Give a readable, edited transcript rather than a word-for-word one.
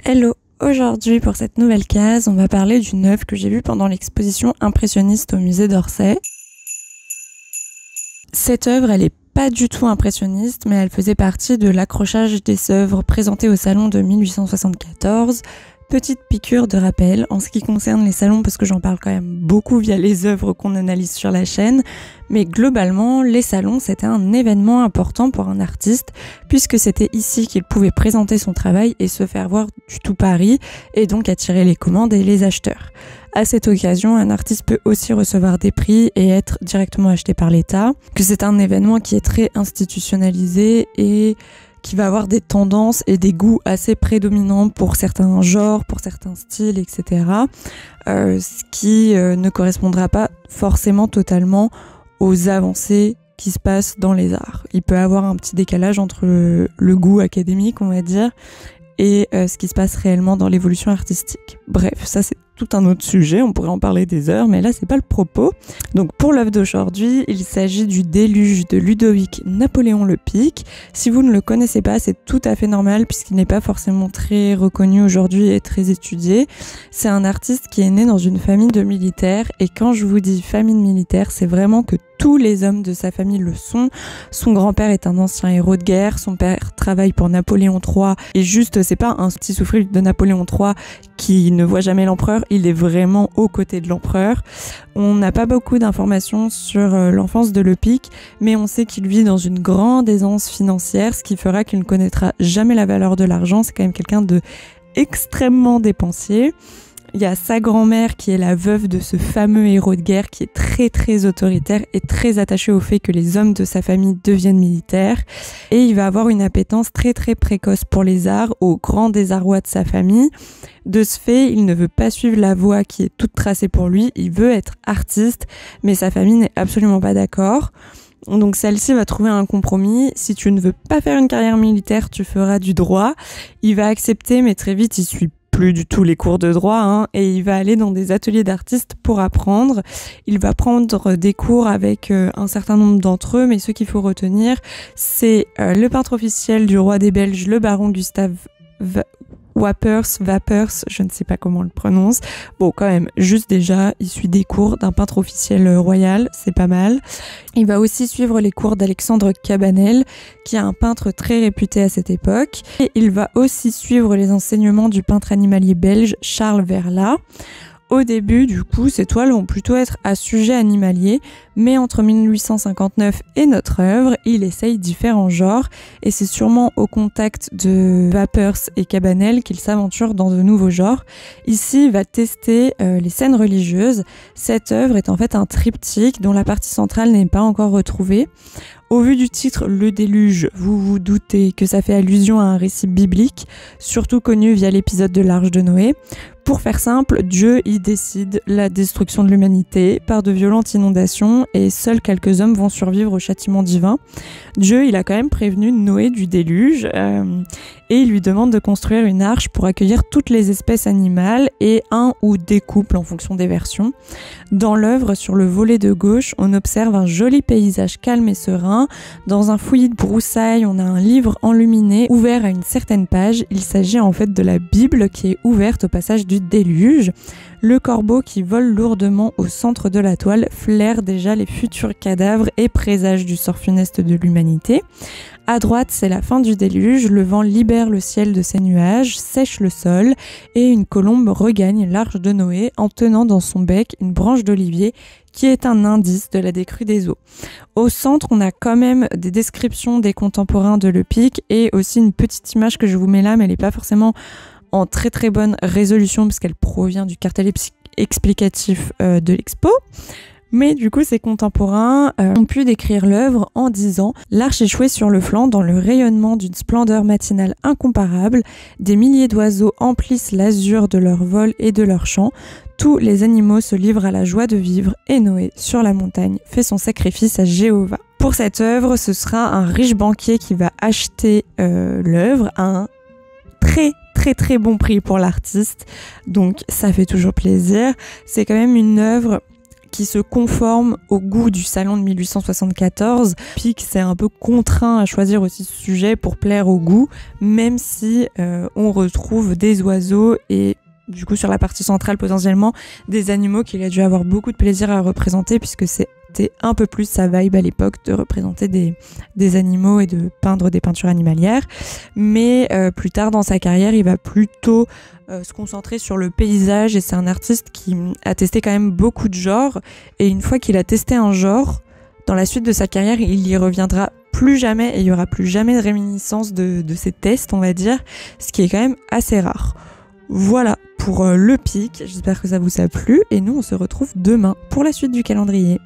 Hello, aujourd'hui pour cette nouvelle case, on va parler d'une œuvre que j'ai vue pendant l'exposition impressionniste au musée d'Orsay. Cette œuvre, elle est pas du tout impressionniste, mais elle faisait partie de l'accrochage des œuvres présentées au salon de 1874. Petite piqûre de rappel en ce qui concerne les salons, parce que j'en parle quand même beaucoup via les œuvres qu'on analyse sur la chaîne, mais globalement, les salons, c'était un événement important pour un artiste, puisque c'était ici qu'il pouvait présenter son travail et se faire voir du tout Paris, et donc attirer les commandes et les acheteurs. À cette occasion, un artiste peut aussi recevoir des prix et être directement acheté par l'État, que c'est un événement qui est très institutionnalisé et qui va avoir des tendances et des goûts assez prédominants pour certains genres, pour certains styles, etc. Ce qui ne correspondra pas forcément totalement aux avancées qui se passent dans les arts. Il peut y avoir un petit décalage entre le goût académique, on va dire, et ce qui se passe réellement dans l'évolution artistique. Bref, ça c'est tout un autre sujet, on pourrait en parler des heures, mais là c'est pas le propos. Donc pour l'œuvre d'aujourd'hui, il s'agit du Déluge de Ludovic Napoléon Le Pic. Si vous ne le connaissez pas, c'est tout à fait normal puisqu'il n'est pas forcément très reconnu aujourd'hui et très étudié. C'est un artiste qui est né dans une famille de militaires, et quand je vous dis famille de militaires, c'est vraiment que tous les hommes de sa famille le sont. Son grand-père est un ancien héros de guerre, son père travaille pour Napoléon III, et juste, c'est pas un petit souffle de Napoléon III qui ne voit jamais l'empereur, il est vraiment aux côtés de l'empereur. On n'a pas beaucoup d'informations sur l'enfance de Le Pic, mais on sait qu'il vit dans une grande aisance financière, ce qui fera qu'il ne connaîtra jamais la valeur de l'argent. C'est quand même quelqu'un de extrêmement dépensier. Il y a sa grand-mère qui est la veuve de ce fameux héros de guerre qui est très très autoritaire et très attaché au fait que les hommes de sa famille deviennent militaires. Et il va avoir une appétence très très précoce pour les arts, au grand désarroi de sa famille. De ce fait, il ne veut pas suivre la voie qui est toute tracée pour lui, il veut être artiste, mais sa famille n'est absolument pas d'accord. Donc celle-ci va trouver un compromis. Si tu ne veux pas faire une carrière militaire, tu feras du droit. Il va accepter, mais très vite il suit plus du tout les cours de droit, et il va aller dans des ateliers d'artistes pour apprendre. Il va prendre des cours avec un certain nombre d'entre eux, mais ce qu'il faut retenir, c'est le peintre officiel du roi des Belges, le baron Gustave Vapers, je ne sais pas comment on le prononce. Bon, quand même, juste déjà, il suit des cours d'un peintre officiel royal, c'est pas mal. Il va aussi suivre les cours d'Alexandre Cabanel, qui est un peintre très réputé à cette époque. Et il va aussi suivre les enseignements du peintre animalier belge Charles Verla. Au début, du coup, ces toiles vont plutôt être à sujet animalier, mais entre 1859 et notre œuvre, il essaye différents genres, et c'est sûrement au contact de Vapers et Cabanel qu'il s'aventure dans de nouveaux genres. Ici, il va tester les scènes religieuses. Cette œuvre est en fait un triptyque dont la partie centrale n'est pas encore retrouvée. Au vu du titre Le Déluge, vous vous doutez que ça fait allusion à un récit biblique, surtout connu via l'épisode de l'Arche de Noé. Pour faire simple, Dieu y décide la destruction de l'humanité par de violentes inondations, et seuls quelques hommes vont survivre au châtiment divin. Dieu, il a quand même prévenu Noé du déluge, et il lui demande de construire une arche pour accueillir toutes les espèces animales et un ou des couples en fonction des versions. Dans l'œuvre, sur le volet de gauche, on observe un joli paysage calme et serein. Dans un fouillis de broussailles, on a un livre enluminé ouvert à une certaine page. Il s'agit en fait de la Bible qui est ouverte au passage du déluge. Le corbeau qui vole lourdement au centre de la toile flaire déjà les futurs cadavres et présage du sort funeste de l'humanité. À droite, c'est la fin du déluge, le vent libère le ciel de ses nuages, sèche le sol, et une colombe regagne l'arche de Noé en tenant dans son bec une branche d'olivier qui est un indice de la décrue des eaux. Au centre, on a quand même des descriptions des contemporains de Le Pic, et aussi une petite image que je vous mets là, mais elle n'est pas forcément en très très bonne résolution puisqu'elle provient du cartel explicatif de l'expo. Mais du coup, ces contemporains ont pu décrire l'œuvre en disant « L'arche échouée sur le flanc dans le rayonnement d'une splendeur matinale incomparable. Des milliers d'oiseaux emplissent l'azur de leur vol et de leur chant. Tous les animaux se livrent à la joie de vivre, et Noé, sur la montagne, fait son sacrifice à Jéhovah. » Pour cette œuvre, ce sera un riche banquier qui va acheter l'œuvre à un très bon prix pour l'artiste. Donc ça fait toujours plaisir. C'est quand même une œuvre qui se conforme au goût du salon de 1874. Pic s'est un peu contraint à choisir aussi ce sujet pour plaire au goût, même si on retrouve des oiseaux et du coup sur la partie centrale potentiellement des animaux qu'il a dû avoir beaucoup de plaisir à représenter, puisque c'était un peu plus sa vibe à l'époque de représenter des animaux et de peindre des peintures animalières. Mais plus tard dans sa carrière, il va plutôt se concentrer sur le paysage, et c'est un artiste qui a testé quand même beaucoup de genres, et une fois qu'il a testé un genre, dans la suite de sa carrière, il y reviendra plus jamais et il n'y aura plus jamais de réminiscence de ces tests, on va dire, ce qui est quand même assez rare. Voilà pour le pic, j'espère que ça vous a plu et nous on se retrouve demain pour la suite du calendrier.